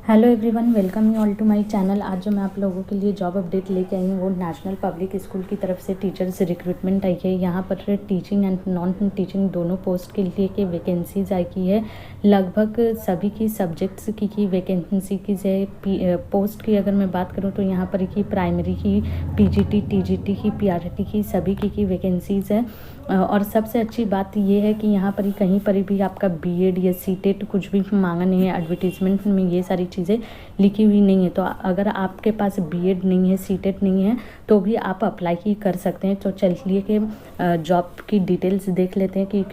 Hello everyone, welcome you all to my channel. आज जो मैं आप लोगों के लिए जॉब अपडेट लेके आई हूँ वो नेशनल पब्लिक स्कूल की तरफ से टीचर्स रिक्रूटमेंट आई है। यहाँ पर टीचिंग एंड नॉन टीचिंग दोनों पोस्ट के लिए के वैकेंसीज आई की है। लगभग सभी की सब्जेक्ट्स की वैकेंसी की है। पोस्ट की अगर मैं बात करूँ तो यहाँ पर की प्राइमरी की, पीजीटी, टीजीटी की, पीआरटी की सभी की वैकेंसीज़ है। और सबसे अच्छी बात ये है कि यहाँ पर कहीं पर भी आपका बीएड या सीटेट कुछ भी मांगा नहीं है। एडवर्टीजमेंट में ये सारी चीज़ें लिखी हुई नहीं है। तो अगर आपके पास बीएड नहीं है, सीटेट नहीं है तो भी आप अप्लाई ही कर सकते हैं। तो चलिए कि जॉब की डिटेल्स देख लेते हैं कि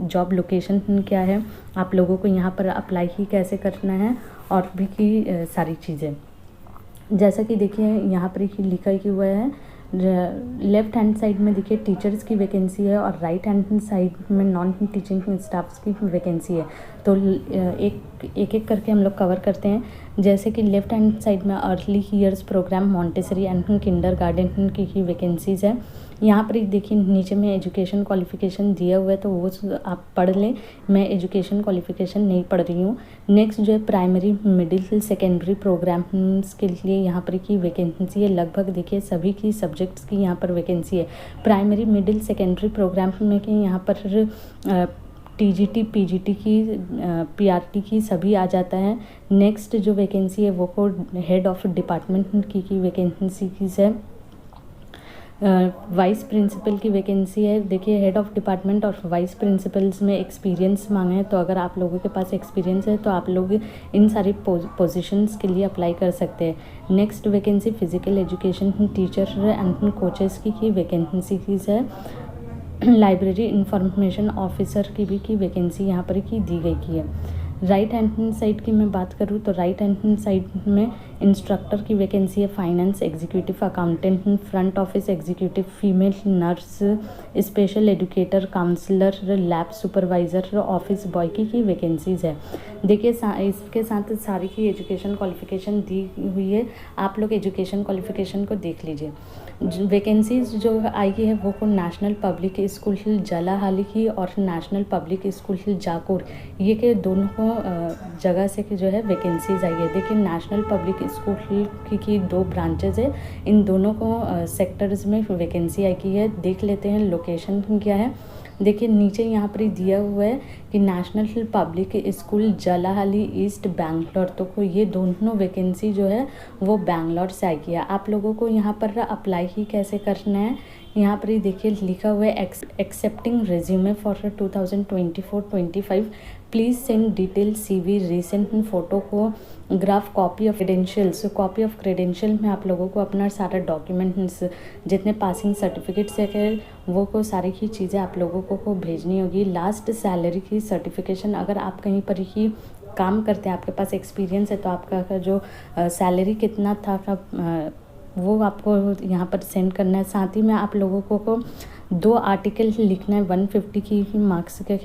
जॉब लोकेशन क्या है, आप लोगों को यहाँ पर अप्लाई ही कैसे करना है और भी की सारी चीज़ें। जैसा कि देखिए यहाँ पर ही लिखा ही हुआ है। लेफ्ट हैंड साइड में देखिए टीचर्स की वैकेंसी है और राइट हैंड साइड में नॉन टीचिंग स्टाफ्स की वैकेंसी है। तो एक करके हम लोग कवर करते हैं। जैसे कि लेफ्ट हैंड साइड में early years programme, Montessori and kindergarten की वैकेंसीज़ है। यहाँ पर देखिए नीचे में एजुकेशन क्वालिफिकेशन दिया हुआ है तो वो आप पढ़ लें। मैं एजुकेशन क्वालिफिकेशन नहीं पढ़ रही हूँ। नेक्स्ट जो है प्राइमरी, मिडिल, सेकेंडरी प्रोग्राम्स के लिए यहाँ पर की वैकेंसी है। लगभग देखिए सभी की सब्जेक्ट्स की यहाँ पर वैकेंसी है। प्राइमरी, मिडिल, सेकेंडरी प्रोग्राम में कि यहाँ पर टीजीटी, पीजीटी की, पीआरटी की सभी आ जाता है। नेक्स्ट जो वैकेंसी है वो को हेड ऑफ डिपार्टमेंट की वैकेंसी की है। वाइस प्रिंसिपल की वैकेंसी है। देखिए हेड ऑफ डिपार्टमेंट और वाइस प्रिंसिपल्स में एक्सपीरियंस मांगे हैं। तो अगर आप लोगों के पास एक्सपीरियंस है तो आप लोग इन सारी पोजीशंस के लिए अप्लाई कर सकते हैं। Next vacancy physical education teacher and coaches की वैकेंसी की है। लाइब्रेरी इंफॉर्मेशन ऑफिसर की भी की वैकेंसी यहाँ पर की दी गई की है। राइट हैंड साइड की मैं बात करूँ तो राइट हैंड साइड में इंस्ट्रक्टर की वैकेंसी है। Finance executive, accountant, front office executive, female nurse, special educator, counsellor, lab supervisor, office boy की वैकेंसीज़ है। देखिए इसके साथ सारी की एजुकेशन क्वालिफिकेशन दी हुई है। आप लोग एजुकेशन क्वालिफिकेशन को देख लीजिए। वैकेंसीज जो आई है वो को नेशनल पब्लिक स्कूल जलाहाली की और नेशनल पब्लिक स्कूल जाकोर, ये के दोनों को जगह से जो है वैकेंसीज आई है। देखिए नेशनल पब्लिक स्कूल की दो ब्रांचेज है, इन दोनों को सेक्टर्स में वैकेंसी आई की है। देख लेते हैं लोकेशन क्या है। देखिए नीचे यहाँ पर ही दिया हुआ है कि national public school Jalahalli east Bangalore. तो ये दोनों वैकेंसी जो है वो बैंगलोर से आई है। आप लोगों को यहाँ पर अप्लाई ही कैसे करना है, यहाँ पर ही देखिए लिखा हुआ है accepting resume for 2024-25 please send detail CV, recent photo को ग्राफ, copy of credentials. Copy of credential में आप लोगों को अपना सारा डॉक्यूमेंट्स, जितने पासिंग सर्टिफिकेट्स है वो को सारी ही चीज़ें आप लोगों को भेजनी होगी। लास्ट सैलरी की सर्टिफिकेशन, अगर आप कहीं पर ही काम करते हैं, आपके पास एक्सपीरियंस है तो आपका जो सैलरी कितना था वो आपको यहाँ पर सेंड करना है। साथ ही में आप लोगों को 2 आर्टिकल लिखना है 150 की मार्क्स के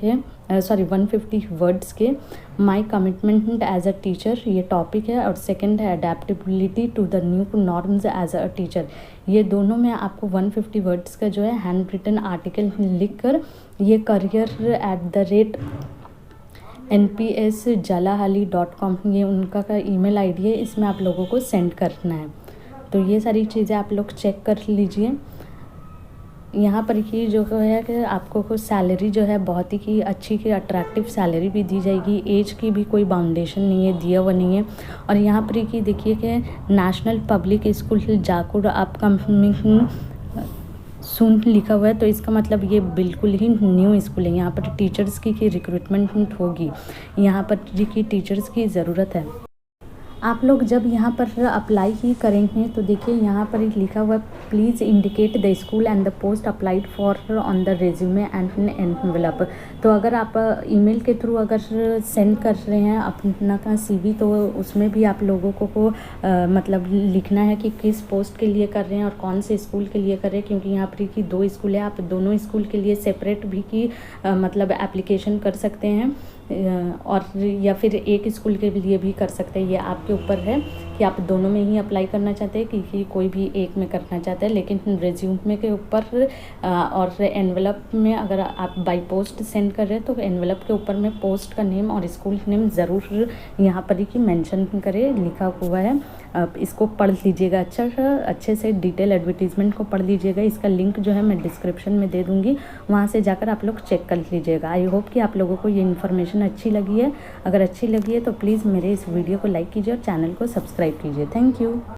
150 वर्ड्स के। My commitment as a teacher ये टॉपिक है, और सेकंड है adaptability to the new norms as a teacher. ये दोनों में आपको 150 वर्ड्स का जो है हैंड रिटन आर्टिकल लिख कर ये career@the nps.jalahalli.com ये उनका ईमेल ID है, इसमें आप लोगों को सेंड करना है। तो ये सारी चीज़ें आप लोग चेक कर लीजिए। यहाँ पर ही जो है कि आपको कुछ सैलरी जो है बहुत ही अच्छी की अट्रैक्टिव सैलरी भी दी जाएगी। एज की भी कोई बाउंडेशन नहीं है, दिया हुआ नहीं है। और यहाँ पर ही देखिए कि नेशनल पब्लिक स्कूल जाकोर अपकमिंग सून लिखा हुआ है, तो इसका मतलब ये बिल्कुल ही न्यू स्कूल है। यहाँ पर टीचर्स की रिक्रूटमेंट होगी, यहाँ पर की टीचर्स की ज़रूरत है। आप लोग जब यहाँ पर अप्लाई ही करेंगे तो देखिए यहाँ पर लिखा हुआ please indicate the school and the post applied for on the resume and envelope. तो अगर आप ईमेल के थ्रू अगर सेंड कर रहे हैं अपना का CV, तो उसमें भी आप लोगों को मतलब लिखना है कि किस पोस्ट के लिए कर रहे हैं और कौन से स्कूल के लिए कर रहे हैं। क्योंकि यहाँ पर की 2 स्कूल है, आप दोनों स्कूल के लिए सेपरेट भी की मतलब एप्लीकेशन कर सकते हैं। और या फिर एक स्कूल के लिए भी कर सकते हैं। ये आपके ऊपर है कि आप दोनों में ही अप्लाई करना चाहते हैं कि कोई भी एक में करना चाहते हैं। लेकिन रिज्यूमे के ऊपर और एनवेलप में अगर आप बाय पोस्ट सेंड कर रहे हैं तो एनवेलप के ऊपर में पोस्ट का नेम और स्कूल नेम ज़रूर यहाँ पर ही मेंशन करें, लिखा हुआ है। आप इसको पढ़ लीजिएगा अच्छे से, डिटेल एडवर्टीज़मेंट को पढ़ लीजिएगा। इसका लिंक जो है मैं डिस्क्रिप्शन में दे दूँगी, वहाँ से जाकर आप लोग चेक कर लीजिएगा। आई होप कि आप लोगों को ये इन्फॉर्मेशन अच्छी लगी है। अगर अच्छी लगी है तो प्लीज़ मेरे इस वीडियो को लाइक कीजिए और चैनल को सब्सक्राइब कीजिए। Thank you.